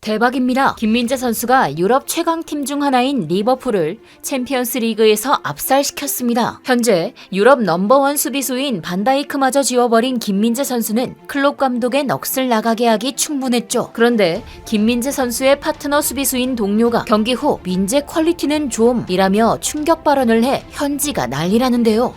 대박입니다. 김민재 선수가 유럽 최강팀 중 하나인 리버풀을 챔피언스 리그에서 압살시켰습니다. 현재 유럽 넘버원 수비수인 반다이크마저 지워버린 김민재 선수는 클롭 감독의 넋을 나가게 하기 충분했죠. 그런데 김민재 선수의 파트너 수비수인 동료가 경기 후 민재 퀄리티는 좀 이라며 충격 발언을 해 현지가 난리라는데요.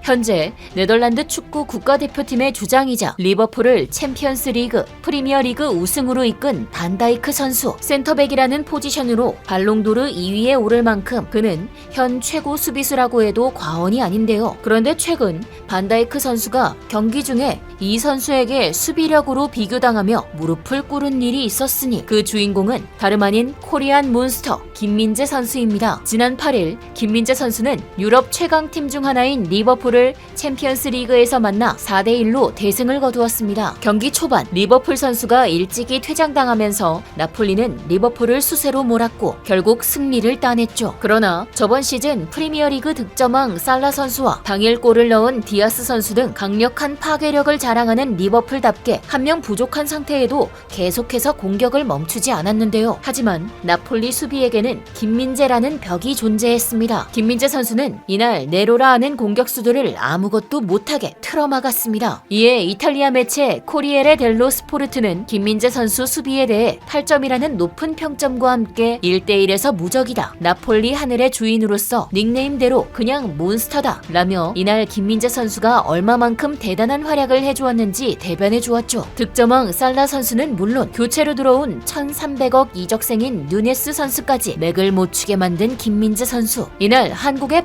현재 네덜란드 축구 국가대표팀의 주장이자 리버풀을 챔피언스 리그, 프리미어 리그 우승으로 이끈 반다이크 선수. 센터백이라는 포지션으로 발롱도르 2위에 오를 만큼 그는 현 최고 수비수라고 해도 과언이 아닌데요. 그런데 최근 반다이크 선수가 경기 중에 이 선수에게 수비력으로 비교당하며 무릎을 꿇은 일이 있었으니 그 주인공은 다름 아닌 코리안 몬스터 김민재 선수입니다. 지난 8일 김민재 선수는 유럽 최강팀 중 하나인 리버풀을 챔피언스 리그에서 만나 4대1로 대승을 거두었습니다. 경기 초반 리버풀 선수가 일찍이 퇴장당하면서 나폴리는 리버풀을 수세로 몰았고 결국 승리를 따냈죠. 그러나 저번 시즌 프리미어리그 득점왕 살라 선수와 당일 골을 넣은 디아스 선수 등 강력한 파괴력을 자랑하는 리버풀답게 한 명 부족한 상태에도 계속해서 공격을 멈추지 않았는데요. 하지만 나폴리 수비에게는 김민재라는 벽이 존재했습니다. 김민재 선수는 이날 네로라 하는 공격수들을 아무것도 못하게 틀어막았습니다. 이에 이탈리아 매체 코리에레 델로 스포르트는 김민재 선수 수비에 대해 8점이라는 높은 평점과 함께 1대1에서 무적이다. 나폴리 하늘의 주인으로서 닉네임대로 그냥 몬스터다. 라며 이날 김민재 선수가 얼마만큼 대단한 활약을 해주었는지 대변해 주었죠. 득점왕 살라 선수는 물론 교체로 들어온 1300억 이적생인 누네스 선수까지 맥을 못 추게 만든 김민재 선수. 이날 한국의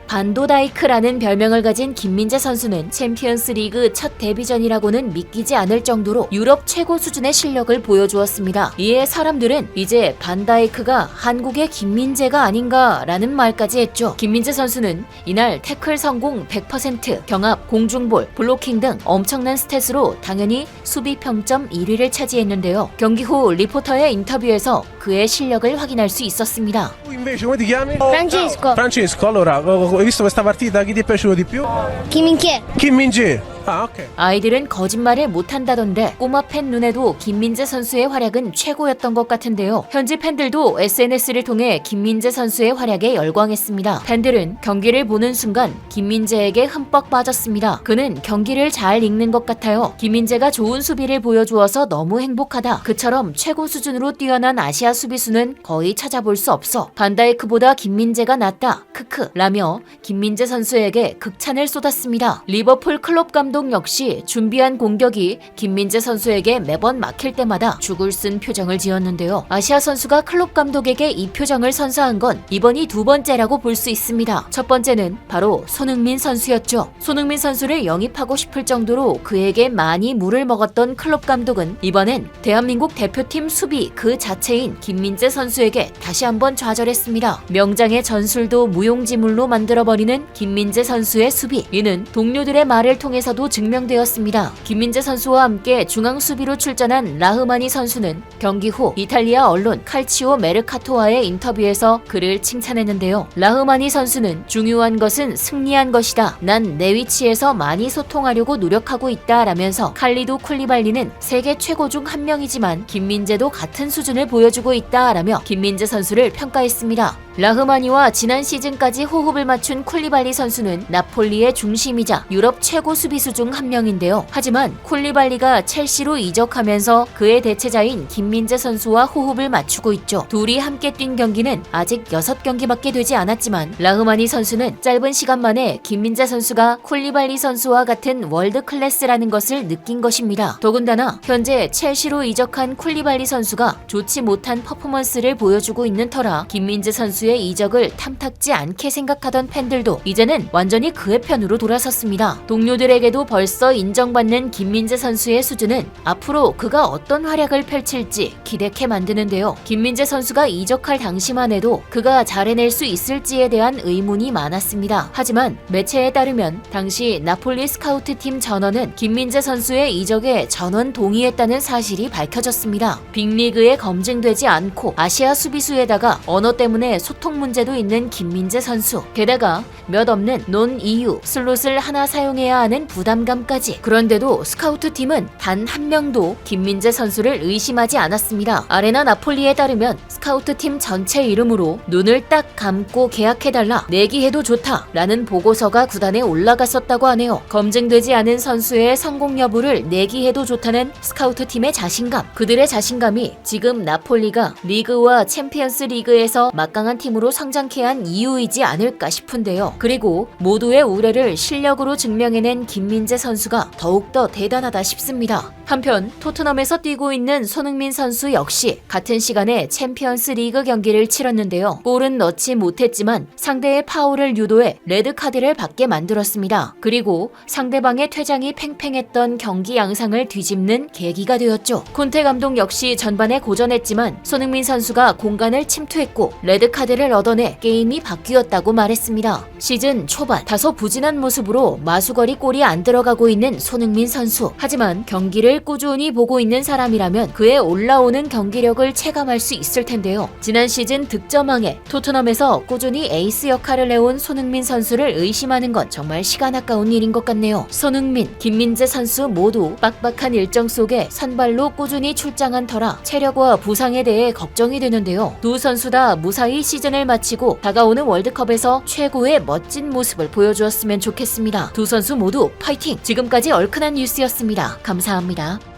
반도다이크라는 별명을 가진 김민재 선수는 챔피언스 리그 첫 데뷔전이라고는 믿기지 않을 정도로 유럽 최고 수준의 실력을 보여주었습니다. 이에 사람들은 이제 반다이크가 한국의 김민재가 아닌가라는 말까지 했죠. 김민재 선수는 이날 태클 성공 100%, 경합, 공중볼, 블로킹 등 엄청난 스탯으로 당연히 수비 평점 1위를 차지했는데요. 경기 후 리포터의 인터뷰에서 그의 실력을 확인할 수 있었습니다. Invece come ti chiami? Francesco. Francesco, allora, hai visto questa partita? Chi ti è piaciuto di più? Kim Min-jae. Kim Min-jae. Ah, ok. 아이들은 거짓말을 못한다던데 꼬마 팬 눈에도 김민재 선수의 활약은 최고였던 것 같은데요. 현지 팬들도 SNS를 통해 김민재 선수의 활약에 열광했습니다. 팬들은 경기를 보는 순간 김민재에게 흠뻑 빠졌습니다. 그는 경기를 잘 읽는 것 같아요. 김민재가 좋은 수비를 보여주어서 너무 행복하다. 그처럼 최고 수준으로 뛰어난 아시아 수비수는 거의 찾아볼 수 없어. 반다이크보다 김민재가 낫다. 크크 라며 김민재 선수에게 극찬을 쏟았습니다. 리버풀 클롭 감독 역시 준비한 공격이 김민재 선수에게 매번 막힐 때마다 죽을 쓴 표정을 지었는데요. 아시아 선수가 클롭 감독에게 이 표정을 선사한 건 이번이 두 번째라고 볼 수 있습니다. 첫 번째는 바로 손흥민 선수였죠. 손흥민 선수를 영입하고 싶을 정도로 그에게 많이 물을 먹었던 클롭 감독은 이번엔 대한민국 대표팀 수비 그 자체인 김민재 선수에게 다시 한번 좌절했습니다. 명장의 전술도 무용지물로 만들어버리는 김민재 선수의 수비. 이는 동료들의 말을 통해서도 증명되었습니다. 김민재 선수와 함께 중앙 수비로 출전한 라흐마니 선수는 경기 후 이탈리아 언론 칼치오 메르카토와의 인터뷰에서 그를 칭찬했는데요. 라흐마니 선수는 중요한 것은 승리한 것이다. 난 내 위치에서 많이 소통하려고 노력하고 있다 라면서 칼리도 쿨리발리는 세계 최고 중 한 명이지만 김민재도 같은 수준을 보여주고 있다 라며 김민재 선수를 평가했습니다. 라흐마니와 지난 시즌까지 호흡을 맞춘 쿨리발리 선수는 나폴리의 중심이자 유럽 최고 수비수 중 한 명인데요. 하지만 쿨리발리가 첼시로 이적하면서 그의 대체자인 김민재 선수와 호흡을 맞추고 있죠. 둘이 함께 뛴 경기는 아직 6경기밖에 되지 않았지만 라흐마니 선수는 짧은 시간 만에 김민재 선수가 쿨리발리 선수와 같은 월드 클래스라는 것을 느낀 것입니다. 더군다나 현재 첼시로 이적한 쿨리발리 선수가 좋지 못한 퍼포먼스를 보여주고 있는 터라 김민재 선수의 이적을 탐탁지 않게 생각하던 팬들도 이제는 완전히 그의 편으로 돌아섰습니다. 동료들에게도 벌써 인정받는 김민재 선수의 수준은 앞으로 그가 어떤 활약을 펼칠지 기대케 만드는데요. 김민재 선수가 이적할 당시만 해도 그가 잘 해낼 수 있을지에 대한 의문이 많았습니다. 하지만 매체에 따르면 당시 나폴리 스카우트팀 전원은 김민재 선수의 이적에 전원 동의했다는 사실이 밝혀졌습니다. 빅리그에 검증되지 않고 아시아 수비수에다가 언어 때문에 소통 문제도 있는 김민재 선수. 게다가 몇 없는 논 이유, 슬롯을 하나 사용해야 하는 부담감까지. 그런데도 스카우트 팀은 단 한 명도 김민재 선수를 의심하지 않았습니다. 아레나 나폴리에 따르면 스카우트 팀 전체 이름으로 눈을 딱 감고 계약해달라, 내기해도 좋다 라는 보고서가 구단에 올라갔었다고 하네요. 검증되지 않은 선수의 성공 여부를 내기해도 좋다는 스카우트 팀의 자신감. 그들의 자신감이 지금 나폴리가 리그와 챔피언스 리그에서 막강한 팀으로 성장케 한 이유이지 않을까 싶은데요. 그리고 모두의 우려를 실력으로 증명해낸 김민재 선수가 더욱더 대단하다 싶습니다. 한편 토트넘에서 뛰고 있는 손흥민 선수 역시 같은 시간에 챔피언스 리그 경기를 치렀는데요. 골은 넣지 못했지만 상대의 파울을 유도해 레드카드를 받게 만들었습니다. 그리고 상대방의 퇴장이 팽팽했던 경기 양상을 뒤집는 계기가 되었죠. 콘테 감독 역시 전반에 고전했지만 손흥민 선수가 공간을 침투했고 레드카드를 얻어내 게임이 바뀌었다고 말했습니다. 시즌 초반 다소 부진한 모습으로 마수거리 골이 안 들어가고 있는 손흥민 선수. 하지만 경기를 꾸준히 보고 있는 사람이라면 그의 올라오는 경기력을 체감할 수 있을 텐데요. 지난 시즌 득점왕에 토트넘에서 꾸준히 에이스 역할을 해온 손흥민 선수를 의심하는 건 정말 시간 아까운 일인 것 같네요. 손흥민, 김민재 선수 모두 빡빡한 일정 속에 선발로 꾸준히 출장한 터라 체력과 부상에 대해 걱정이 되는데요. 두 선수 다 무사히 시즌을 마치고 다가오는 월드컵에서 최고의 멋진 모습을 보여주었으면 좋겠습니다. 두 선수 모두 파이팅! 지금까지 얼큰한 뉴스였습니다. 감사합니다.